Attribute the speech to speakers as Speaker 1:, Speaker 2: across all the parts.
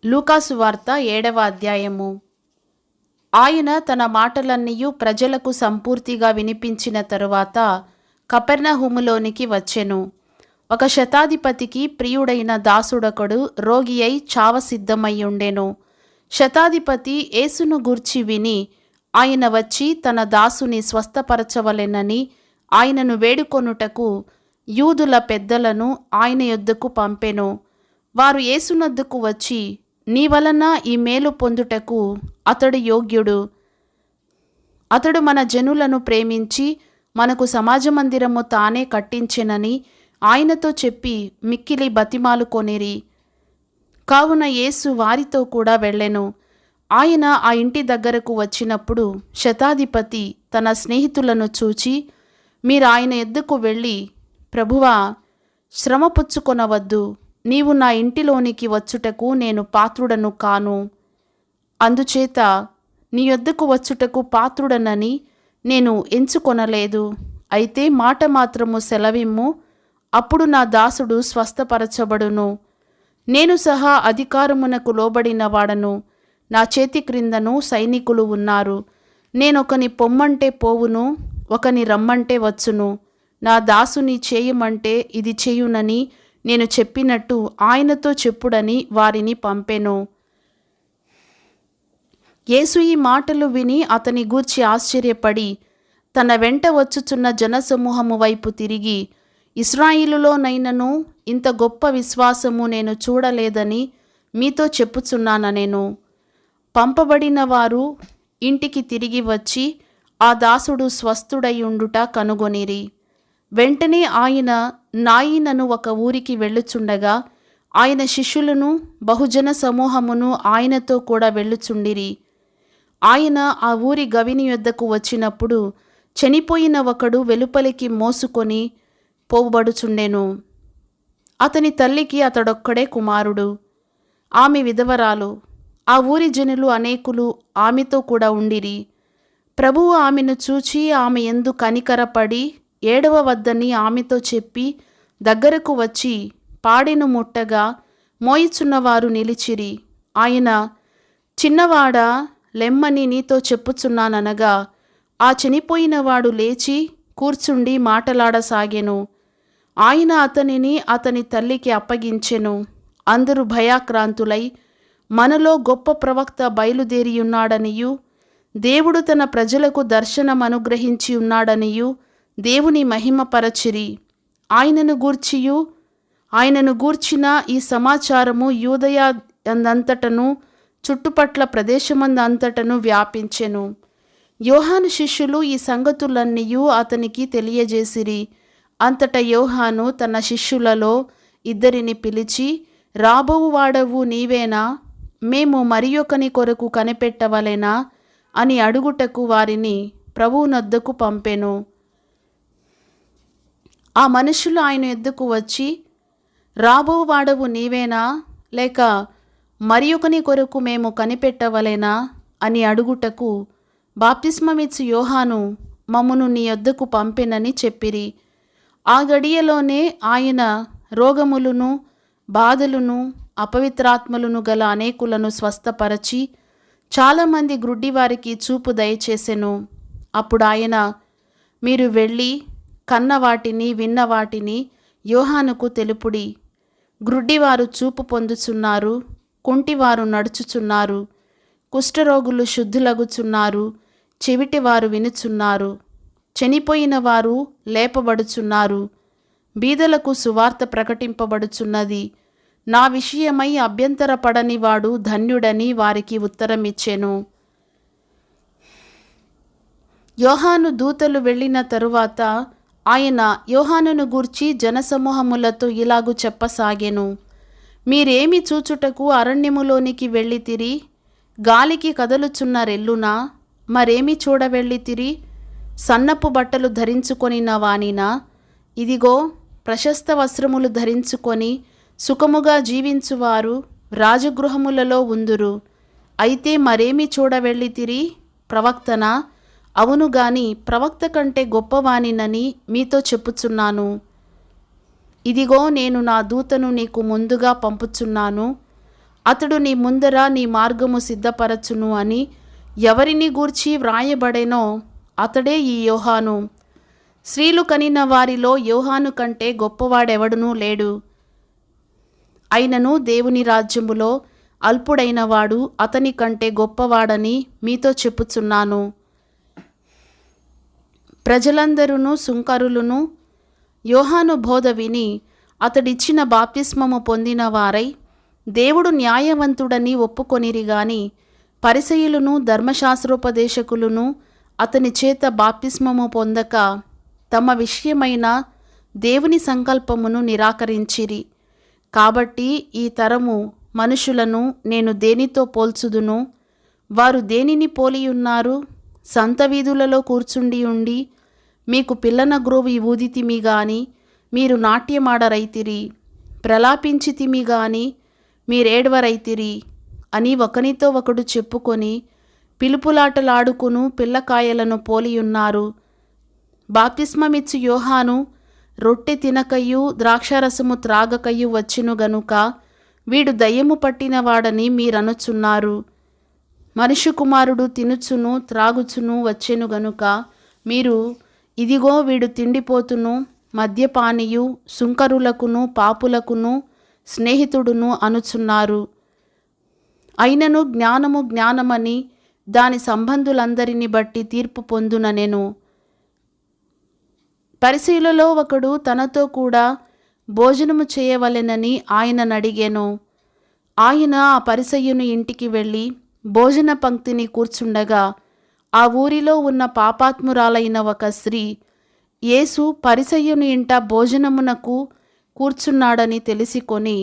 Speaker 1: లూకాసు వార్త 7వ అధ్యాయము. ఆయన తన మాటలన్నీయు ప్రజలకు సంపూర్తిగా వినిపించిన తరువాత కపెర్నహూములోనికి వచ్చెను. ఒక శతాధిపతికి ప్రియుడైన దాసుడొకడు రోగి అయి చావసిద్ధమయ్యుండెను. శతాధిపతి యేసును గూర్చి విని ఆయన వచ్చి తన దాసుని స్వస్థపరచవలెనని ఆయనను వేడుకొనుటకు యూదుల పెద్దలను ఆయన యొద్దకు పంపెను. వారు యేసునొద్దకు వచ్చి, నీ వలన ఈ మేలు పొందుటకు అతడు యోగ్యుడు. అతడు మన జనులను ప్రేమించి మనకు సమాజ మందిరము తానే కట్టించెనని ఆయనతో చెప్పి మిక్కిలి బతిమాలుకొనిరి. కావున యేసు వారితో కూడా వెళ్ళెను. ఆయన ఆ ఇంటి దగ్గరకు వచ్చినప్పుడు శతాధిపతి తన స్నేహితులను చూచి, మీరు ఆయన ఎద్దుకు వెళ్ళి, ప్రభువా, శ్రమ పుచ్చుకొనవద్దు, నీవు నా ఇంటిలోనికి వచ్చుటకు నేను పాత్రుడను కాను. అందుచేత నీ యొద్దకు వచ్చుటకు పాత్రుడనని నేను ఎంచుకొనలేదు. అయితే మాట మాత్రము సెలవిమ్ము, అప్పుడు నా దాసుడు స్వస్థపరచబడును. నేను సహా అధికారమునకు లోబడిన వాడను. నా చేతి క్రిందను సైనికులు ఉన్నారు. నేనొకని పొమ్మంటే పోవును, ఒకని రమ్మంటే వచ్చును. నా దాసుని చేయమంటే ఇది చేయునని నేను చెప్పినట్టు ఆయనతో చెప్పుడని వారిని పంపెను. యేసు ఈ మాటలు విని అతని గూర్చి ఆశ్చర్యపడి తన వెంట వచ్చుచున్న జనసమూహము వైపు తిరిగి, ఇశ్రాయేలులోనైనను ఇంత గొప్ప విశ్వాసము నేను చూడలేదని మీతో చెప్పుచున్నానెను. పంపబడిన వారు ఇంటికి తిరిగి వచ్చి ఆ దాసుడు స్వస్థుడైయుండుట కనుగొనిరి. వెంటనే ఆయన నాయినను ఒక ఊరికి వెళ్ళుచుండగా ఆయన శిష్యులను బహుజన సమూహమును ఆయనతో కూడా వెళ్ళుచుండిరి. ఆయన ఆ ఊరి గవిని యొద్దకు వచ్చినప్పుడు చనిపోయిన ఒకడు వెలుపలికి మోసుకొని పోబడుచుండెను. అతని తల్లికి అతడొక్కడే కుమారుడు. ఆమె విధవరాలు. ఆ ఊరి జనులు అనేకులు ఆమెతో కూడా ఉండిరి. ప్రభువు ఆమెను చూచి ఆమె యందు కనికరపడి ఏడవ వద్దని ఆమెతో చెప్పి దగ్గరకు వచ్చి పాడెను ముట్టగా మోయిచున్నవారు నిలిచిరి. ఆయన, చిన్నవాడా, లెమ్మని నీతో చెప్పుచున్నాననగా ఆ చనిపోయినవాడు లేచి కూర్చుండి మాటలాడసాగెను. ఆయన అతనిని అతని తల్లికి అప్పగించెను. అందరూ భయాక్రాంతులై మనలో గొప్ప ప్రవక్త బయలుదేరియున్నాడనియు దేవుడు తన ప్రజలకు దర్శనం అనుగ్రహించి ఉన్నాడనియు దేవుని మహిమపరచిరి. ఆయనను గూర్చిన ఈ సమాచారము యూదయయందంతటను చుట్టుపట్ల ప్రదేశమందంతటను వ్యాపించెను. యోహాను శిష్యులు ఈ సంగతులన్నీయు అతనికి తెలియజేసిరి. అంతటా యోహాను తన శిష్యులలో ఇద్దరిని పిలిచి, రాబోవు వాడవు నీవేనా? మేము మరియొకని కొరకు కనిపెట్టవలెనా అని అడుగుటకు వారిని ప్రభువునొద్దకు పంపెను. ఆ మనుషులు ఆయన ఎద్దుకు వచ్చి, రాబో వాడవు నీవేనా, లేక మరియొకని కొరకు మేము కనిపెట్టవలెనా అని అడుగుటకు, బాప్తిస్మమిచ్చు యోహాను మమ్మును నీ యొద్దకు పంపెనని చెప్పిరి. ఆ గడియలోనే ఆయన రోగములను, బాధలను, అపవిత్రాత్మలను గల అనేకులను స్వస్థపరచి చాలామంది గ్రుడ్డివారికి చూపు దయచేసెను. అప్పుడు ఆయన, మీరు వెళ్ళి కన్న వాటిని విన్న వాటిని యోహానుకు తెలుపుడి. గ్రుడ్డివారు చూపు పొందుచున్నారు, కుంటివారు నడుచుచున్నారు, కుష్ఠరోగులు శుద్ధులగుచున్నారు, చెవిటివారు వినుచున్నారు, చనిపోయిన వారు లేపబడుచున్నారు, బీదలకు సువార్త ప్రకటింపబడుచున్నది. నా విషయమై అభ్యంతరపడని వాడు ధన్యుడని వారికి ఉత్తరమిచ్చెను. యోహాను దూతలు వెళ్ళిన తరువాత ఆయన యోహానును గూర్చి జనసమూహములతో ఇలాగు చెప్పసాగెను. మీరేమి చూచుటకు అరణ్యములోనికి వెళ్ళితిరి? గాలికి కదలుచున్న రెల్లునా? మరేమి చూడవెళ్ళితిరి? సన్నపు బట్టలు ధరించుకొనిన వానినా? ఇదిగో, ప్రశస్త వస్త్రములు ధరించుకొని సుఖముగా జీవించువారు రాజగృహములలో ఉందురు. అయితే మరేమి చూడవెళ్ళితిరి? ప్రవక్తనా? అవును గాని ప్రవక్త కంటే గొప్పవానినని మీతో చెప్పుచున్నాను. ఇదిగో, నేను నా దూతను నీకు ముందుగా పంపుచున్నాను. అతడు నీ ముందర నీ మార్గము సిద్ధపరచును అని ఎవరిని గూర్చి వ్రాయబడెనో అతడే ఈ యోహాను. స్త్రీలు కనిన వారిలో యోహాను కంటే గొప్పవాడెవడునూ లేడు. అయినను దేవుని రాజ్యములో అల్పుడైన వాడు అతని కంటే గొప్పవాడని మీతో చెప్పుచున్నాను. ప్రజలందరూ సుంకరులను యోహాను బోధ విని అతడిచ్చిన బాప్తిస్మము పొందిన వారై దేవుడు న్యాయవంతుడని ఒప్పుకొనిరి గాని పరిసయ్యులను ధర్మశాస్త్రోపదేశకులను అతని చేత బాప్తిస్మము పొందక తమ విషయమైన దేవుని సంకల్పమును నిరాకరించిరి. కాబట్టి ఈ తరము మనుషులను నేను దేనితో పోల్చుదును? వారు దేనిని పోలియున్నారు? సంత వీధులలో కూర్చుండి ఉండి మీకు పిల్లన గ్రోవి ఊదితిమి గాని మీరు నాట్యమాడరైతిరి, ప్రలాపించితిమి గాని మీరేడ్వరైతిరి అని ఒకనితో ఒకడు చెప్పుకొని పిలుపులాటలాడుకును పిల్లకాయలను పోలియున్నారు. బాప్తిస్మమిచ్చు యోహాను రొట్టె తినకయు ద్రాక్షారసము త్రాగకయు వచ్చెను గనుక వీడు దయ్యము పట్టినవాడని మీరనుచున్నారు. మనుష్య కుమారుడు తినుచును త్రాగుచును వచ్చెను గనుక మీరు ఇదిగో వీడు తిండిపోతును మద్యపానియు సుంకరులకును పాపులకును స్నేహితుడును అనుచున్నారు. అయినను జ్ఞానము జ్ఞానమని దాని సంబంధులందరిని బట్టి తీర్పు పొందుననెను. పరిసయ్యులలో ఒకడు తనతో కూడా భోజనము చేయవలెనని ఆయననడిగెను. ఆయన ఆ పరిసయ్యుని ఇంటికి వెళ్ళి భోజన పంక్తిని కూర్చుండగా ఆ ఊరిలో ఉన్న పాపాత్మురాలైన ఒక స్త్రీ యేసు పరిసయ్యుని ఇంట భోజనమునకు కూర్చున్నాడని తెలిసికొని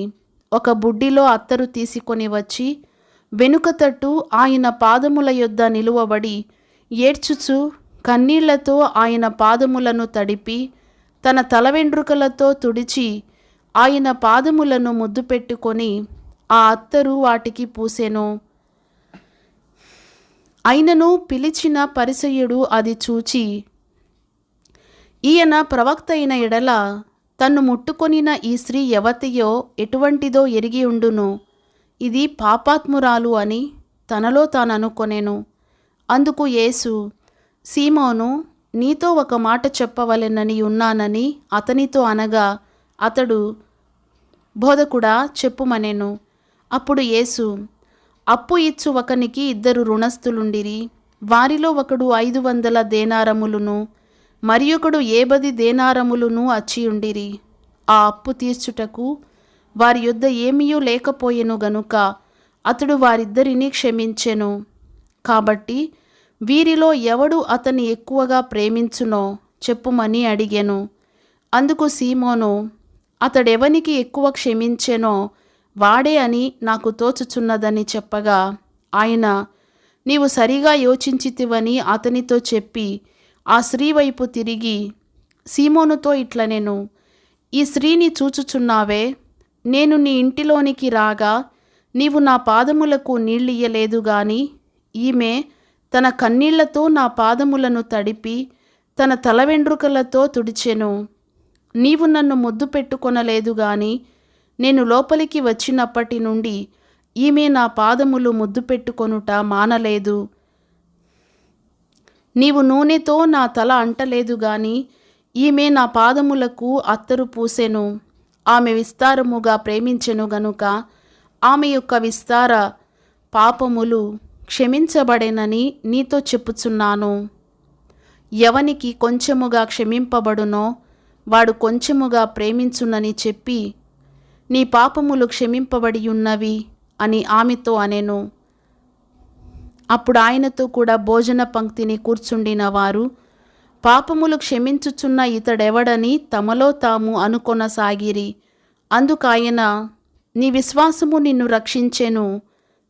Speaker 1: ఒక బుడ్డిలో అత్తరు తీసుకొని వచ్చి వెనుక తట్టు ఆయన పాదముల యొద్ద నిలువబడి ఏడ్చుచు కన్నీళ్లతో ఆయన పాదములను తడిపి తన తల వెండ్రుకలతో తుడిచి ఆయన పాదములను ముద్దు పెట్టుకొని ఆ అత్తరు వాటికి పూసెను. అయినను పిలిచిన పరిసయ్యుడు అది చూచి ఈయన ప్రవక్త అయిన ఎడల తన్ను ముట్టుకొనిన ఈ స్త్రీ ఎవతియో ఎటువంటిదో ఎరిగి ఉండును, ఇది పాపాత్మురాలు అని తనలో తాననుకొనెను. అందుకు యేసు, సీమోను, నీతో ఒక మాట చెప్పవలెనని ఉన్నానని అతనితో అనగా అతడు, బోధకుడా చెప్పుమనెను. అప్పుడు యేసు, అప్పు ఇచ్చు ఒకనికి 2 రుణస్థులుండిరి. వారిలో ఒకడు 500 దేనారములను మరియొకడు 80 దేనారములను అచ్చియుండిరి. ఆ అప్పు తీర్చుటకు వారి యొద్ద ఏమీయూ లేకపోయెను గనుక అతడు వారిద్దరిని క్షమించెను. కాబట్టి వీరిలో ఎవడు అతని ఎక్కువగా ప్రేమించునో చెప్పుమని అడిగెను. అందుకు సీమోను, అతడెవనికి ఎక్కువ క్షమించెనో వాడే అని నాకు తోచుచున్నదని చెప్పగా ఆయన, నీవు సరిగా యోచించితివని అతనితో చెప్పి ఆ స్త్రీ వైపు తిరిగి సీమోనుతో ఇట్లనెను, ఈ స్త్రీని చూచుచున్నావే, నేను నీ ఇంటిలోనికి రాగా నీవు నా పాదములకు నీళ్ళియ్యలేదు గాని ఈమె తన కన్నీళ్లతో నా పాదములను తడిపి తన తల వెండ్రుకలతో తుడిచెను. నీవు నన్ను ముద్దు పెట్టుకొనలేదు గాని నేను లోపలికి వచ్చినప్పటి నుండి ఈమె నా పాదములు ముద్దు పెట్టుకొనుట మానలేదు. నీవు నూనెతో నా తల అంటలేదు గాని ఈమె నా పాదములకు అత్తరు పూసెను. ఆమె విస్తారముగా ప్రేమించెను గనుక ఆమె యొక్క విస్తార పాపములు క్షమించబడెనని నీతో చెప్పుచున్నాను. ఎవనికి కొంచెముగా క్షమింపబడునో వాడు కొంచెముగా ప్రేమించునని చెప్పి నీ పాపములు క్షమింపబడి ఉన్నవి అని ఆమెతో అనెను. అప్పుడు ఆయనతో కూడా భోజన పంక్తిని కూర్చుండిన వారు పాపములు క్షమించుచున్న ఇతడెవడని తమలో తాము అనుకొనసాగిరి. అందుకాయన, నీ విశ్వాసము నిన్ను రక్షించెను,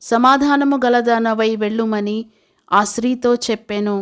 Speaker 1: సమాధానము గలదానవై వెళ్ళుమని ఆ స్త్రీతో చెప్పెను.